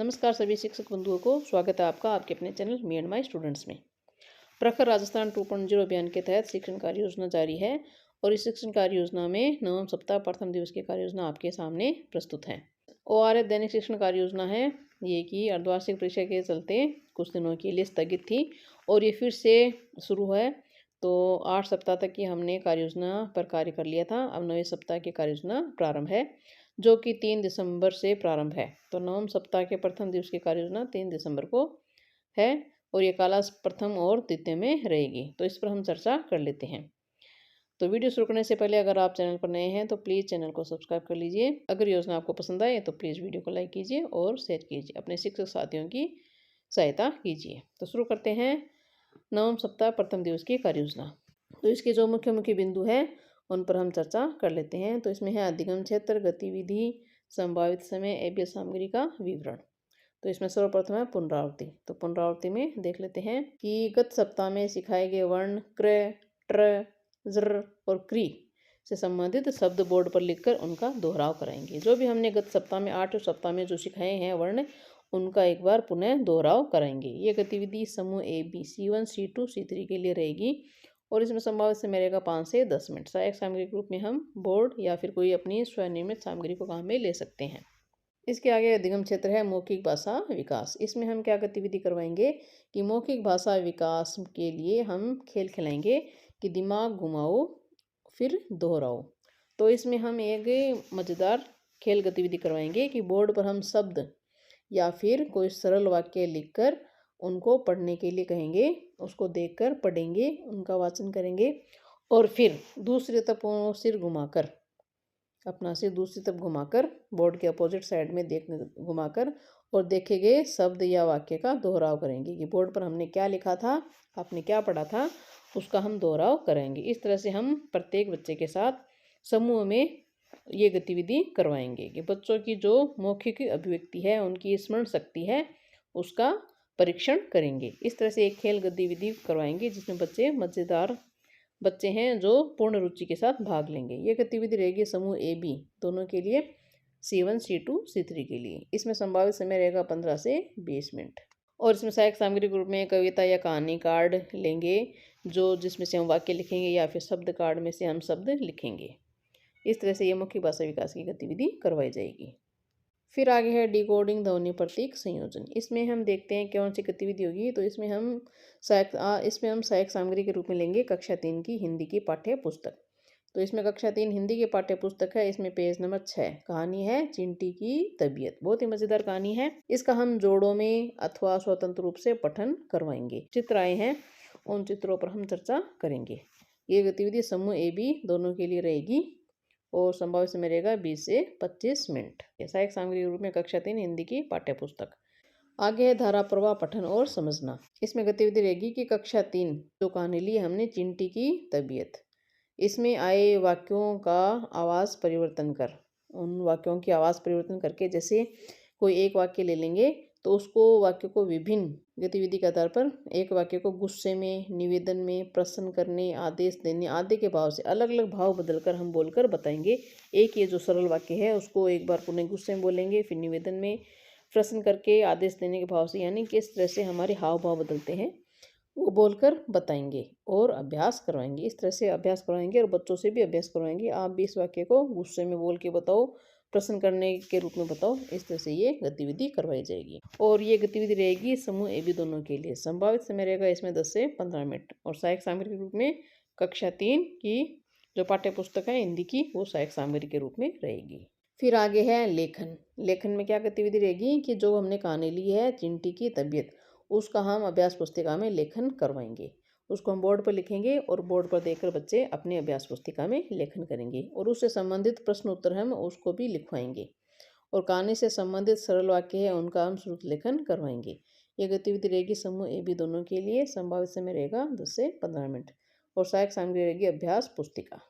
नमस्कार सभी शिक्षक बंधुओं को, स्वागत है आपका आपके अपने channel me and my students में। प्रखर राजस्थान 2.0 अभियान के तहत शिक्षण कार्य योजना जारी है और इस शिक्षण कार्य योजना में नवम सप्ताह प्रथम दिवस की कार्य योजना आपके सामने प्रस्तुत है। ORF दैनिक शिक्षण कार्य योजना है ये कि अर्धवार्षिक परीक्षा के चलते कुछ दिनों के लिए स्थगित थी और ये फिर से शुरू है। तो 8 सप्ताह तक की हमने कार्य योजना पर कार्य कर लिया था। अब 9वें सप्ताह की कार्य योजना प्रारंभ है जो कि 3 दिसंबर से प्रारंभ है। तो नवम सप्ताह के प्रथम दिवस की कार्य योजना 3 दिसंबर को है और ये कालास प्रथम और द्वितीय में रहेगी। तो इस पर हम चर्चा कर लेते हैं। तो वीडियो शुरू करने से पहले अगर आप चैनल पर नए हैं तो प्लीज़ चैनल को सब्सक्राइब कर लीजिए। अगर योजना आपको पसंद आए तो प्लीज़ वीडियो को लाइक कीजिए और शेयर कीजिए, अपने शिक्षक साथियों की सहायता कीजिए। तो शुरू करते हैं नवम सप्ताह प्रथम दिवस की कार्य योजना। तो इसके जो मुख्य मुख्य बिंदु है उन पर हम चर्चा कर लेते हैं। तो इसमें है अधिगम क्षेत्र, गतिविधि, संभावित समय, एबीएस सामग्री का विवरण। तो इसमें सर्वप्रथम है पुनरावृत्ति। तो पुनरावृत्ति में देख लेते हैं कि गत सप्ताह में सिखाए गए वर्ण क्र, ट्र, ज्र और क्री से संबंधित शब्द बोर्ड पर लिखकर उनका दोहराव कराएंगे। जो भी हमने गत सप्ताह में 8 सप्ताह में जो सिखाए हैं वर्ण, उनका एक बार पुनः दोहराव कराएंगे। ये गतिविधि समूह A B C1 C2 C3 के लिए रहेगी और इसमें संभावित समय रहेगा 5 से 10 मिनट। सहायक सामग्री के रूप में हम बोर्ड या फिर कोई अपनी स्वनिर्मित सामग्री को काम में ले सकते हैं। इसके आगे अधिगम क्षेत्र है मौखिक भाषा विकास। इसमें हम क्या गतिविधि करवाएंगे कि मौखिक भाषा विकास के लिए हम खेल खिलाएंगे कि दिमाग घुमाओ फिर दोहराओ। तो इसमें हम एक मज़ेदार खेल गतिविधि करवाएंगे कि बोर्ड पर हम शब्द या फिर कोई सरल वाक्य लिखकर उनको पढ़ने के लिए कहेंगे, उसको देखकर पढ़ेंगे, उनका वाचन करेंगे और फिर दूसरी तरफ सिर घुमाकर, अपना सिर दूसरी तरफ घुमाकर बोर्ड के अपोजिट साइड में घुमाकर और देखे गए शब्द या वाक्य का दोहराव करेंगे कि बोर्ड पर हमने क्या लिखा था, आपने क्या पढ़ा था, उसका हम दोहराव करेंगे। इस तरह से हम प्रत्येक बच्चे के साथ समूह में ये गतिविधि करवाएंगे कि बच्चों की जो मौखिक अभिव्यक्ति है, उनकी स्मरण शक्ति है, उसका परीक्षण करेंगे। इस तरह से एक खेल गतिविधि करवाएंगे जिसमें मज़ेदार बच्चे हैं जो पूर्ण रुचि के साथ भाग लेंगे। ये गतिविधि रहेगी समूह ए बी दोनों के लिए, C1 C2 C3 के लिए। इसमें संभावित समय रहेगा 15 से 20 मिनट और इसमें सहायक सामग्री के रूप में कविता या कहानी कार्ड लेंगे जिसमें से हम वाक्य लिखेंगे या फिर शब्द कार्ड में से हम शब्द लिखेंगे। इस तरह से ये मौखिक भाषा विकास की गतिविधि करवाई जाएगी। फिर आगे है डिकोडिंग ध्वनि प्रतीक संयोजन। इसमें हम देखते हैं कौन सी गतिविधि होगी। तो इसमें हम सहायक सामग्री के रूप में लेंगे कक्षा 3 की हिंदी की पाठ्य पुस्तक। तो इसमें कक्षा 3 हिंदी की पाठ्य पुस्तक है। इसमें पेज नंबर 6, कहानी है चिंटी की तबीयत। बहुत ही मजेदार कहानी है। इसका हम जोड़ों में अथवा स्वतंत्र रूप से पठन करवाएंगे। चित्र आए हैं, उन चित्रों पर हम चर्चा करेंगे। ये गतिविधि समूह ए बी दोनों के लिए रहेगी और संभावित समय रहेगा 20 से 25 मिनट। सहायक सामग्री के रूप में कक्षा 3 हिंदी की पाठ्य पुस्तक। आगे है धारा प्रवाह पठन और समझना। इसमें गतिविधि रहेगी कि कक्षा 3 जो कहानी ली हमने चिंटी की तबीयत, इसमें आए वाक्यों का आवाज़ परिवर्तन कर, उन वाक्यों की आवाज़ परिवर्तन करके, जैसे कोई एक वाक्य ले लेंगे तो उसको वाक्य को विभिन्न गतिविधि के आधार पर एक वाक्य को गुस्से में, निवेदन में, प्रश्न करने, आदेश देने आदि के भाव से अलग अलग भाव बदलकर हम बोलकर बताएंगे। एक ये जो सरल वाक्य है उसको एक बार पुनः गुस्से में बोलेंगे, फिर निवेदन में, प्रश्न करके, आदेश देने के भाव से, यानी किस तरह से हमारे हाव भाव बदलते हैं वो बोलकर बताएंगे और अभ्यास करवाएंगे। इस तरह से अभ्यास करवाएंगे और बच्चों से भी अभ्यास करवाएंगे। आप भी इस वाक्य को गुस्से में बोल के बताओ, प्रश्न करने के रूप में बताओ। इस तरह से ये गतिविधि करवाई जाएगी और ये गतिविधि रहेगी समूह ए बी दोनों के लिए। संभावित समय रहेगा इसमें 10 से 15 मिनट और सहायक सामग्री के रूप में कक्षा 3 की जो पाठ्य पुस्तक है हिंदी की, वो सहायक सामग्री के रूप में रहेगी। फिर आगे है लेखन। लेखन में क्या गतिविधि रहेगी कि जो हमने कहानी ली है चिंटी की तबीयत, उसका हम अभ्यास पुस्तिका में लेखन करवाएंगे। उसको हम बोर्ड पर लिखेंगे और बोर्ड पर देखकर बच्चे अपनी अभ्यास पुस्तिका में लेखन करेंगे और उससे संबंधित प्रश्न उत्तर हम उसको भी लिखवाएंगे और कहानी से संबंधित सरल वाक्य है उनका हम श्रुत लेखन करवाएंगे। ये गतिविधि रहेगी समूह ए बी दोनों के लिए। संभावित समय रहेगा 10 से 15 मिनट और सहायक सामग्री रहेगी अभ्यास पुस्तिका।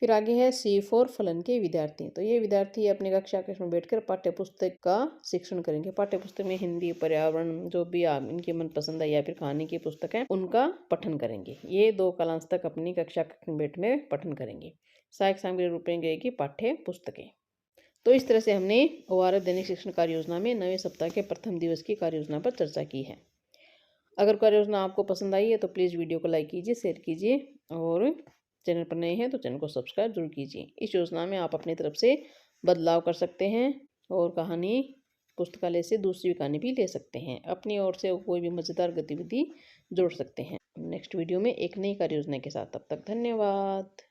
फिर आगे है C4 फलन के विद्यार्थी। तो ये विद्यार्थी अपनी कक्षा में बैठकर पाठ्य पुस्तक का शिक्षण करेंगे। पाठ्य पुस्तक में हिंदी, पर्यावरण, जो भी आप इनकी मनपसंद है या फिर कहानी की पुस्तक है, उनका पठन करेंगे। ये 2 कालांश तक अपनी कक्षा में बैठ में पठन करेंगे। सहायक सामग्री रूप में रहेगी पाठ्य पुस्तकें। तो इस तरह से हमने ORF दैनिक शिक्षण कार्य योजना में 9वें सप्ताह के प्रथम दिवस की कार्य योजना पर चर्चा की है। अगर कार्य योजना आपको पसंद आई है तो प्लीज़ वीडियो को लाइक कीजिए, शेयर कीजिए और चैनल पर नए हैं तो चैनल को सब्सक्राइब जरूर कीजिए। इस योजना में आप अपनी तरफ से बदलाव कर सकते हैं और कहानी पुस्तकालय से दूसरी कहानी भी ले सकते हैं। अपनी ओर से कोई भी मज़ेदार गतिविधि जोड़ सकते हैं। नेक्स्ट वीडियो में एक नई कार्य योजना के साथ, तब तक धन्यवाद।